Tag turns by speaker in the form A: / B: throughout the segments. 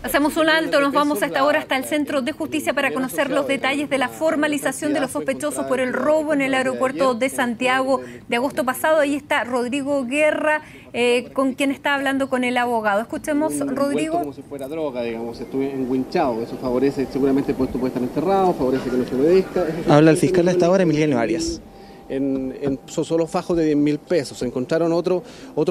A: Hacemos un alto, nos vamos a esta hora hasta el Centro de Justicia para conocer los detalles de la formalización de los sospechosos por el robo en el aeropuerto de Santiago de agosto pasado. Ahí está Rodrigo Guerra, con quien está hablando con el abogado. Escuchemos, Rodrigo.
B: Como si fuera droga, digamos, estuve enguinchado. Eso favorece, seguramente el puesto puede estar enterrado, favorece que no se obedezca.
C: Habla el fiscal a esta hora, Emiliano Arias.
B: Son solo fajos de 10.000 pesos. Se encontraron otros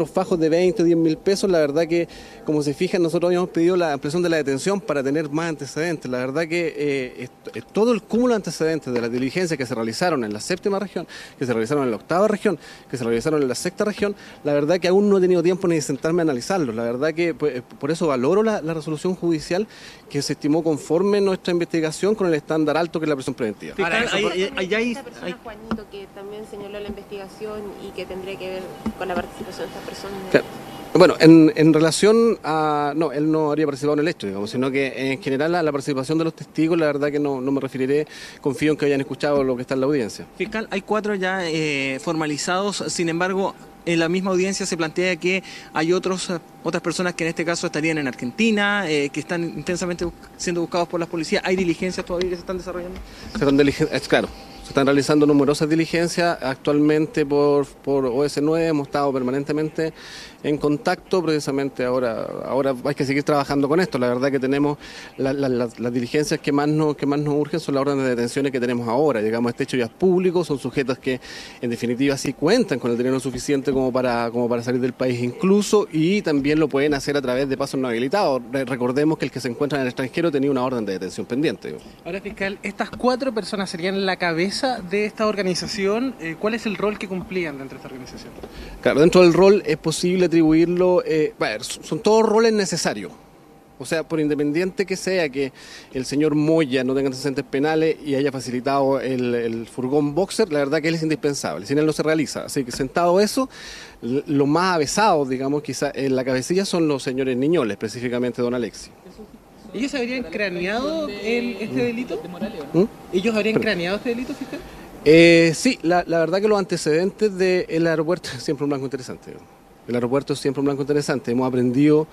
B: fajos de 20 o 10.000 pesos. La verdad que, como se fijan, nosotros habíamos pedido la ampliación de la detención para tener más antecedentes. La verdad que todo el cúmulo de antecedentes de las diligencias que se realizaron en la 7ª región, que se realizaron en la 8ª región, que se realizaron en la 6ª región, la verdad que aún no he tenido tiempo ni de sentarme a analizarlos. La verdad que por eso valoro la resolución judicial que se estimó conforme nuestra investigación con el estándar alto que es la prisión preventiva.
D: Ahora, esta persona, Juanito, que también señaló la investigación y que tendría que ver con la participación de estas personas.
B: Claro. Bueno, en relación a... No, él no habría participado en el hecho, digamos, sino que en general la participación de los testigos, la verdad que no me referiré, confío en que hayan escuchado lo que está en la audiencia.
C: Fiscal, hay 4 ya formalizados, sin embargo, en la misma audiencia se plantea que hay otras personas que en este caso estarían en Argentina, que están intensamente siendo buscados por las policías. ¿Hay diligencias todavía que se están desarrollando?
B: Claro. Se están realizando numerosas diligencias actualmente por OS9, hemos estado permanentemente en contacto, precisamente ahora hay que seguir trabajando con esto. La verdad que tenemos las diligencias que más nos urgen son las órdenes de detenciones que tenemos ahora. Llegamos a este hecho ya es público, son sujetos que en definitiva sí cuentan con el dinero suficiente como para salir del país incluso, y también lo pueden hacer a través de pasos no habilitados. Recordemos que el que se encuentra en el extranjero tenía una orden de detención pendiente.
E: Ahora, fiscal, estas 4 personas serían la cabeza de esta organización. ¿Cuál es el rol que cumplían dentro de esta organización?
B: Claro, dentro del rol es posible atribuirlo, son todos roles necesarios. O sea, por independiente que sea que el señor Moya no tenga antecedentes penales y haya facilitado el furgón Boxer, la verdad que él es indispensable, sin él no se realiza. Así que sentado eso, lo más avesado, digamos, quizá en la cabecilla son los señores Niñoles, específicamente don Alexis.
E: ¿Ellos habrían craneado este delito? ¿Ellos habrían craneado este delito, fiscal?
B: Sí, la verdad que los antecedentes del aeropuerto es siempre un blanco interesante. El aeropuerto es siempre un blanco interesante. Hemos aprendido,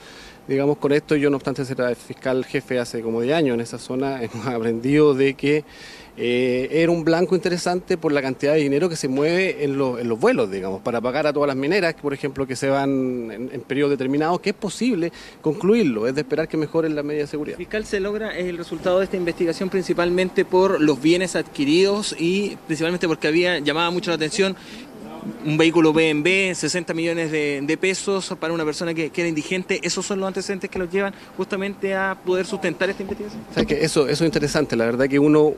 B: digamos, con esto, yo no obstante ser fiscal jefe hace como 10 años en esa zona, hemos aprendido de que era un blanco interesante por la cantidad de dinero que se mueve en los vuelos, digamos, para pagar a todas las mineras, por ejemplo, que se van en periodos determinados, que es posible concluirlo, es de esperar que mejoren las medidas de seguridad.
C: Fiscal, ¿se logra el resultado de esta investigación principalmente por los bienes adquiridos y principalmente porque llamaba mucho la atención un vehículo BMW, 60 millones de pesos para una persona que era indigente? ¿Esos son los antecedentes que los llevan justamente a poder sustentar esta investigación?
B: ¿Sabes qué? Eso es interesante, la verdad que uno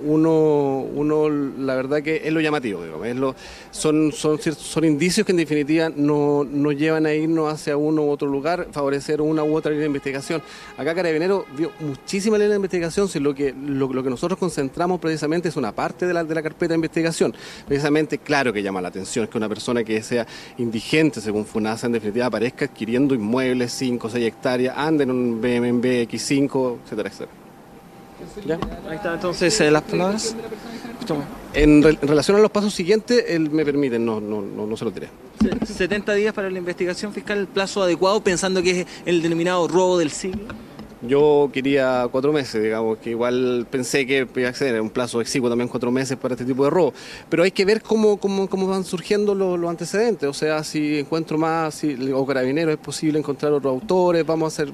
B: la verdad que es lo llamativo, digamos, son indicios que en definitiva nos llevan a irnos hacia uno u otro lugar, favorecer una u otra línea de investigación. Acá Carabineros vio muchísima línea de investigación, si lo que nosotros concentramos precisamente es una parte de la carpeta de investigación. Precisamente, claro que llama la atención que una persona que sea indigente, según FUNASA, en definitiva aparezca adquiriendo inmuebles, 5 o 6 hectáreas, anda en un BMW X5, etcétera, etcétera.
C: ¿Ya? Ahí están entonces las palabras.
B: En relación a los pasos siguientes, me permiten, no se lo diré.
C: 70 días para la investigación, fiscal, el plazo adecuado, pensando que es el denominado robo del siglo.
B: Yo quería 4 meses, digamos, que igual pensé que iba a acceder a un plazo exiguo también 4 meses para este tipo de robo. Pero hay que ver cómo van surgiendo los antecedentes, o sea, si encuentro más, o Carabineros es posible encontrar otros autores, van a ser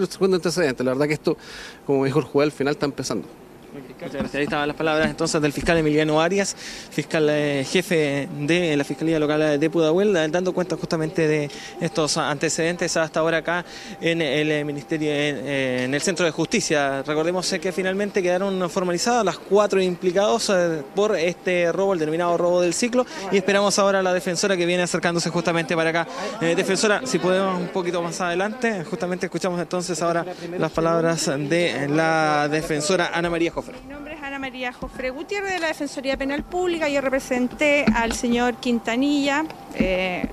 B: surgiendo antecedentes. La verdad que esto, como dijo el juez, al final está empezando.
C: Muchas gracias. Ahí estaban las palabras entonces del fiscal Emiliano Arias, fiscal jefe de la Fiscalía Local de Pudahuel, dando cuenta justamente de estos antecedentes hasta ahora acá en el Ministerio, en el Centro de Justicia. Recordemos que finalmente quedaron formalizadas las 4 implicados por este robo, el denominado robo del ciclo, y esperamos ahora a la defensora que viene acercándose justamente para acá. Defensora, si podemos un poquito más adelante, justamente escuchamos entonces ahora las palabras de la defensora Ana María Jofre.
F: Mi nombre es Ana María Jofre Gutiérrez de la Defensoría Penal Pública. Yo representé al señor Quintanilla,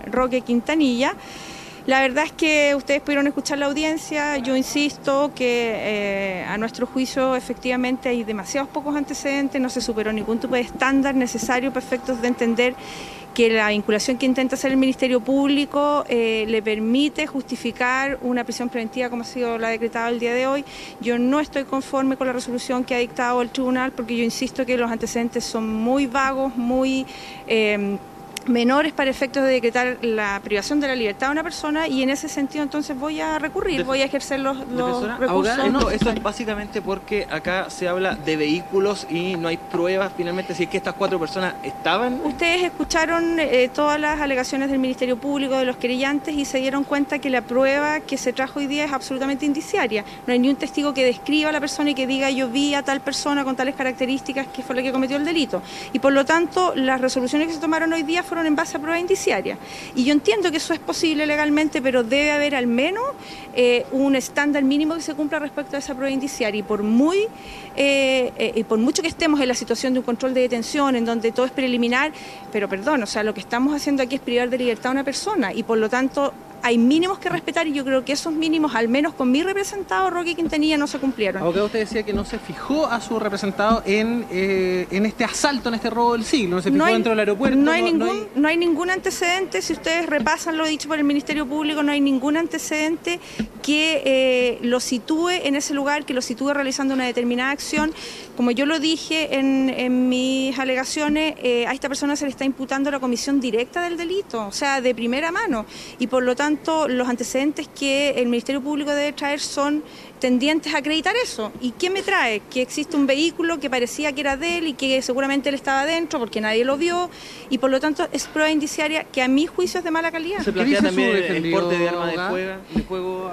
F: Roque Quintanilla. La verdad es que ustedes pudieron escuchar la audiencia. Yo insisto que a nuestro juicio efectivamente hay demasiados pocos antecedentes, no se superó ningún tipo de estándar necesario para efectos de entender que la vinculación que intenta hacer el Ministerio Público le permite justificar una prisión preventiva como ha sido la decretada el día de hoy. Yo no estoy conforme con la resolución que ha dictado el tribunal, porque yo insisto que los antecedentes son muy vagos, muy menores para efectos de decretar la privación de la libertad de una persona, y en ese sentido entonces voy a recurrir, voy a ejercer los recursos.
C: Esto es básicamente porque acá se habla de vehículos y no hay pruebas finalmente si es que estas 4 personas estaban.
F: Ustedes escucharon todas las alegaciones del Ministerio Público, de los querellantes, y se dieron cuenta que la prueba que se trajo hoy día es absolutamente indiciaria. No hay ni un testigo que describa a la persona y que diga yo vi a tal persona con tales características que fue la que cometió el delito. Y por lo tanto las resoluciones que se tomaron hoy día fueron en base a prueba indiciaria. Y yo entiendo que eso es posible legalmente, pero debe haber al menos un estándar mínimo que se cumpla respecto a esa prueba indiciaria. Y por mucho que estemos en la situación de un control de detención, en donde todo es preliminar, pero perdón, o sea, lo que estamos haciendo aquí es privar de libertad a una persona, y por lo tanto hay mínimos que respetar, y yo creo que esos mínimos, al menos con mi representado Roque Quintanilla, no se cumplieron.
E: Abogado, usted decía que no se fijó a su representado en este asalto, en este robo del siglo, no se fijó dentro del aeropuerto.
F: No hay ningún antecedente. Si ustedes repasan lo dicho por el Ministerio Público, no hay ningún antecedente que lo sitúe en ese lugar, que lo sitúe realizando una determinada acción. Como yo lo dije en mis alegaciones, a esta persona se le está imputando la comisión directa del delito, o sea, de primera mano, y por lo tanto los antecedentes que el Ministerio Público debe traer son tendientes a acreditar eso. ¿Y qué me trae? Que existe un vehículo que parecía que era de él y que seguramente él estaba dentro porque nadie lo vio, y por lo tanto es prueba indiciaria que a mi juicio es de mala calidad.
C: ¿Se plantea también el porte de arma de fuego?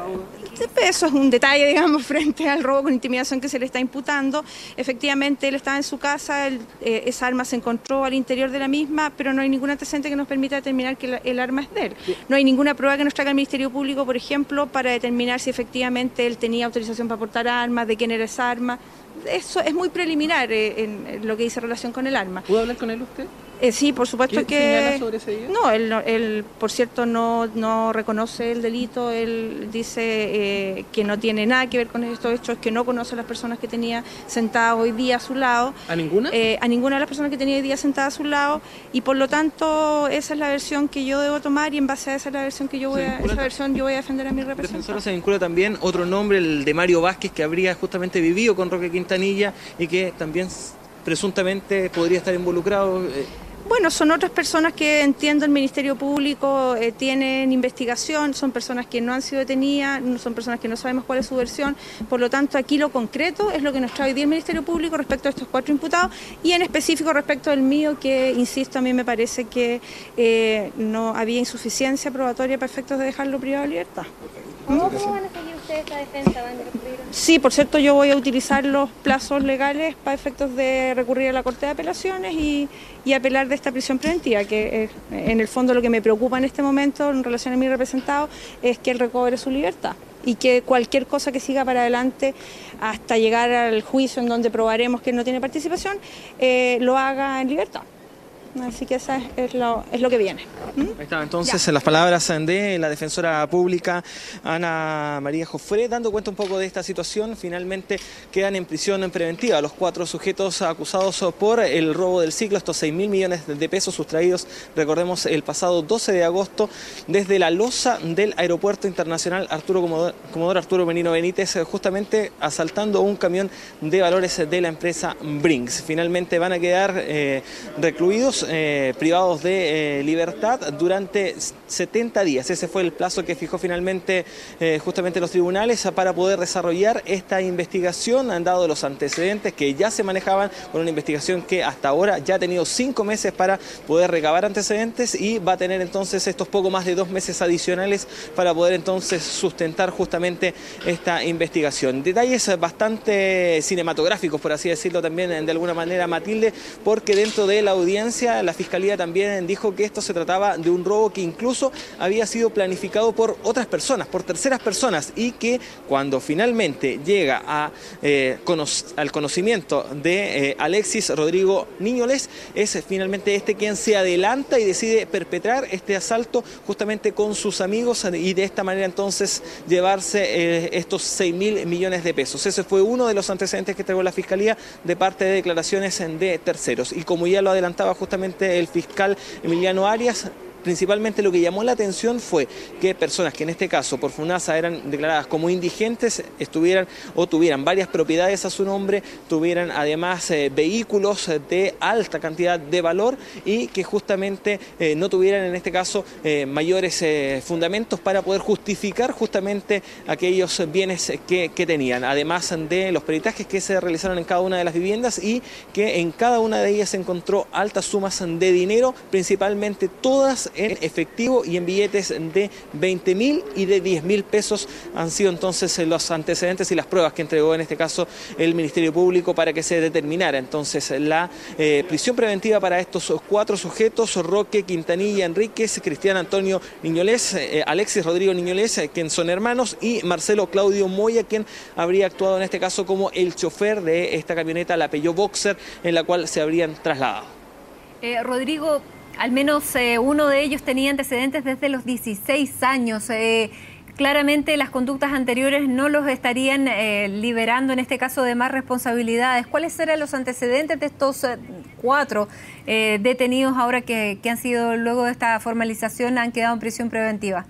F: Eso es un detalle, digamos, frente al robo con intimidación que se le está imputando. Efectivamente, él estaba en su casa, esa arma se encontró al interior de la misma, pero no hay ningún antecedente que nos permita determinar que el arma es de él. No hay ninguna prueba que nos traiga el Ministerio Público, por ejemplo, para determinar si efectivamente él tenía autorización para portar armas, de quién era esa arma. Eso es muy preliminar en lo que dice relación con el arma.
E: ¿Pudo hablar con él usted?
F: Sí, por supuesto.
E: ¿Qué señala sobre ese día?
F: No, él por cierto no reconoce el delito. Él dice que no tiene nada que ver con estos hechos, que no conoce a las personas que tenía sentadas hoy día a su lado.
E: ¿A ninguna?
F: A ninguna de las personas que tenía hoy día sentadas a su lado, y por lo tanto esa es la versión que yo debo tomar, y en base a esa es la versión que yo voy a defender a mi representante.
C: Defensora, se vincula también otro nombre, el de Mario Vázquez, que habría justamente vivido con Roque Quintanilla y que también presuntamente podría estar involucrado.
F: Bueno, son otras personas que, entiendo, el Ministerio Público tienen investigación, son personas que no han sido detenidas, son personas que no sabemos cuál es su versión. Por lo tanto, aquí lo concreto es lo que nos trae hoy día el Ministerio Público respecto a estos 4 imputados, y en específico respecto del mío, que, insisto, a mí me parece que no había insuficiencia probatoria para efectos de dejarlo privado de libertad.
G: ¿Cómo van a seguir ustedes esta defensa? ¿Van a recurrir?
F: Sí, por cierto, yo voy a utilizar los plazos legales para efectos de recurrir a la Corte de Apelaciones y apelar de esta prisión preventiva, que en el fondo lo que me preocupa en este momento en relación a mi representado es que él recobre su libertad, y que cualquier cosa que siga para adelante hasta llegar al juicio en donde probaremos que él no tiene participación, lo haga en libertad. Así que esa es lo que viene.
C: Ahí está entonces las palabras de la defensora pública Ana María Jofré, dando cuenta un poco de esta situación. Finalmente quedan en prisión preventiva los 4 sujetos acusados por el robo del siglo, estos 6.000 millones de pesos sustraídos, recordemos, el pasado 12 de agosto desde la losa del Aeropuerto Internacional Comodoro Arturo Merino Benítez, justamente asaltando un camión de valores de la empresa Brinks. Finalmente van a quedar recluidos, privados de libertad durante 70 días. Ese fue el plazo que fijó finalmente justamente los tribunales para poder desarrollar esta investigación. Han dado los antecedentes que ya se manejaban con una investigación que hasta ahora ya ha tenido 5 meses para poder recabar antecedentes, y va a tener entonces estos poco más de 2 meses adicionales para poder entonces sustentar justamente esta investigación. Detalles bastante cinematográficos, por así decirlo también de alguna manera, Matilde, porque dentro de la audiencia la Fiscalía también dijo que esto se trataba de un robo que incluso había sido planificado por otras personas, por terceras personas, y que cuando finalmente llega al conocimiento de Alexis Rodrigo Niñoles, es finalmente quien se adelanta y decide perpetrar este asalto justamente con sus amigos, y de esta manera entonces llevarse estos 6.000 millones de pesos. Ese fue uno de los antecedentes que entregó la Fiscalía de parte de declaraciones de terceros, y como ya lo adelantaba justamente justamente el fiscal Emiliano Arias. Principalmente lo que llamó la atención fue que personas que en este caso por FUNASA eran declaradas como indigentes estuvieran o tuvieran varias propiedades a su nombre, tuvieran además vehículos de alta cantidad de valor y que justamente no tuvieran en este caso mayores fundamentos para poder justificar justamente aquellos bienes que tenían. Además de los peritajes que se realizaron en cada una de las viviendas y que en cada una de ellas se encontró altas sumas de dinero, principalmente todas en efectivo y en billetes de 20.000 y de 10.000 pesos han sido entonces los antecedentes y las pruebas que entregó en este caso el Ministerio Público para que se determinara entonces la prisión preventiva para estos 4 sujetos: Roque Quintanilla Enríquez, Cristian Antonio Niñolés, Alexis Rodrigo Niñolés, quien son hermanos, y Marcelo Claudio Moya, quien habría actuado en este caso como el chofer de esta camioneta, la Peugeot Boxer, en la cual se habrían trasladado.
A: Rodrigo, al menos uno de ellos tenía antecedentes desde los 16 años. Claramente las conductas anteriores no los estarían liberando en este caso de más responsabilidades. ¿Cuáles eran los antecedentes de estos 4 detenidos ahora que han sido, luego de esta formalización, han quedado en prisión preventiva?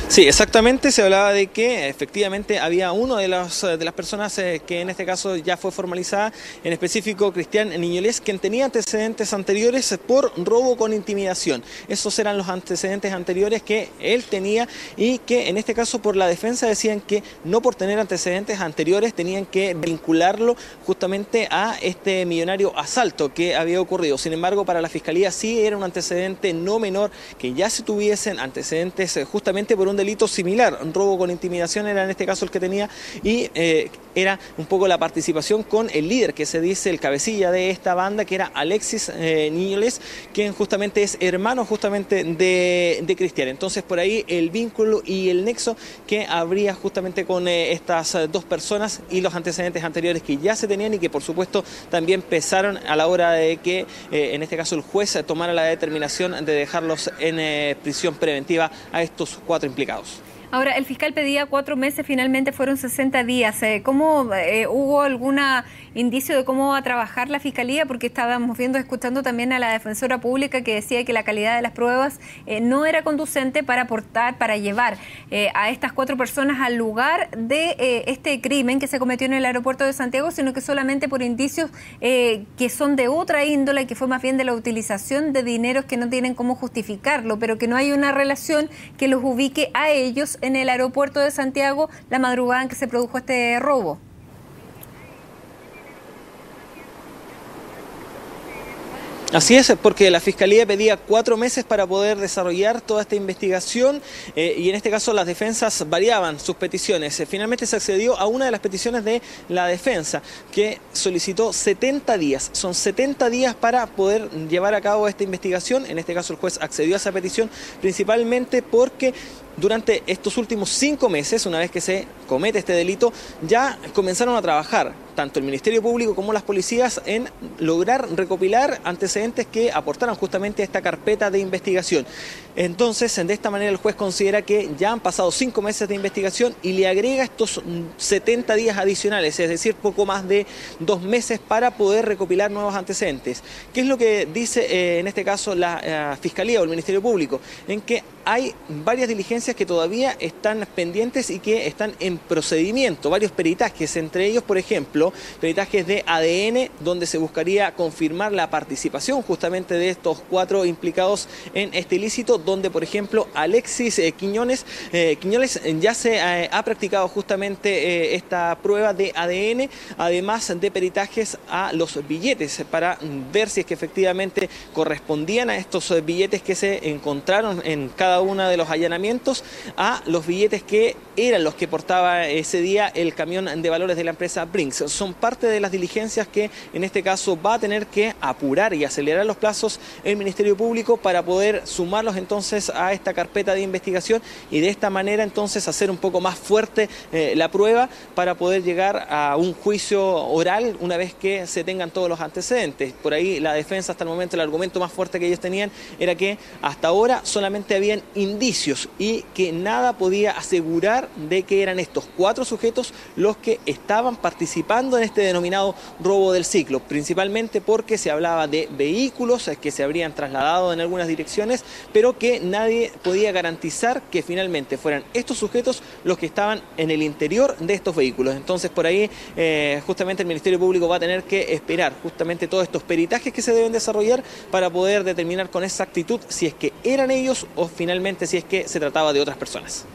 C: Sí, exactamente, se hablaba de que efectivamente había uno de las personas que en este caso ya fue formalizada, en específico Cristian Niñolés, quien tenía antecedentes anteriores por robo con intimidación. Esos eran los antecedentes anteriores que él tenía y que en este caso por la defensa decían que no por tener antecedentes anteriores tenían que vincularlo justamente a este millonario asalto que había ocurrido. Sin embargo, para la Fiscalía sí era un antecedente no menor que ya se tuviesen antecedentes justamente por un delito similar. Un robo con intimidación era en este caso el que tenía y era un poco la participación con el líder que se dice el cabecilla de esta banda, que era Alexis Niñolés, quien justamente es hermano justamente de Cristian. Entonces por ahí el vínculo y el nexo que habría justamente con estas 2 personas y los antecedentes anteriores que ya se tenían y que por supuesto también pesaron a la hora de que en este caso el juez tomara la determinación de dejarlos en prisión preventiva a estos 4 implicados.
A: Ahora, el fiscal pedía 4 meses, finalmente fueron 60 días. ¿Cómo hubo algún indicio de cómo va a trabajar la Fiscalía? Porque estábamos escuchando también a la defensora pública que decía que la calidad de las pruebas no era conducente para aportar, para llevar a estas 4 personas al lugar de este crimen que se cometió en el aeropuerto de Santiago, sino que solamente por indicios que son de otra índole, que fue más bien de la utilización de dineros que no tienen cómo justificarlo, pero que no hay una relación que los ubique a ellos en el aeropuerto de Santiago la madrugada en que se produjo este robo.
C: Así es, porque la Fiscalía pedía 4 meses para poder desarrollar toda esta investigación y en este caso las defensas variaban sus peticiones. Finalmente se accedió a una de las peticiones de la defensa, que solicitó 70 días. Son 70 días para poder llevar a cabo esta investigación. En este caso el juez accedió a esa petición principalmente porque durante estos últimos 5 meses, una vez que se comete este delito, ya comenzaron a trabajar tanto el Ministerio Público como las policías en lograr recopilar antecedentes que aportaran justamente a esta carpeta de investigación. Entonces, de esta manera el juez considera que ya han pasado 5 meses de investigación y le agrega estos 70 días adicionales, es decir, poco más de 2 meses para poder recopilar nuevos antecedentes. ¿Qué es lo que dice en este caso la Fiscalía o el Ministerio Público? En que hay varias diligencias que todavía están pendientes y que están en procedimiento, varios peritajes, entre ellos, por ejemplo, peritajes de ADN, donde se buscaría confirmar la participación justamente de estos 4 implicados en este ilícito, donde, por ejemplo, Alexis Quiñones ya se ha practicado justamente esta prueba de ADN, además de peritajes a los billetes, para ver si es que efectivamente correspondían a estos billetes que se encontraron en cada uno de los allanamientos, a los billetes que eran los que portaba ese día el camión de valores de la empresa Brinks. Son parte de las diligencias que en este caso va a tener que apurar y acelerar los plazos el Ministerio Público para poder sumarlos entonces a esta carpeta de investigación y de esta manera entonces hacer un poco más fuerte la prueba para poder llegar a un juicio oral una vez que se tengan todos los antecedentes. Por ahí la defensa hasta el momento, el argumento más fuerte que ellos tenían era que hasta ahora solamente habían indicios y que nada podía asegurar de que eran estos 4 sujetos los que estaban participando en este denominado robo del ciclo, principalmente porque se hablaba de vehículos que se habrían trasladado en algunas direcciones, pero que nadie podía garantizar que finalmente fueran estos sujetos los que estaban en el interior de estos vehículos. Entonces por ahí justamente el Ministerio Público va a tener que esperar justamente todos estos peritajes que se deben desarrollar para poder determinar con exactitud si es que eran ellos o finalmente si es que se trataba de otras personas.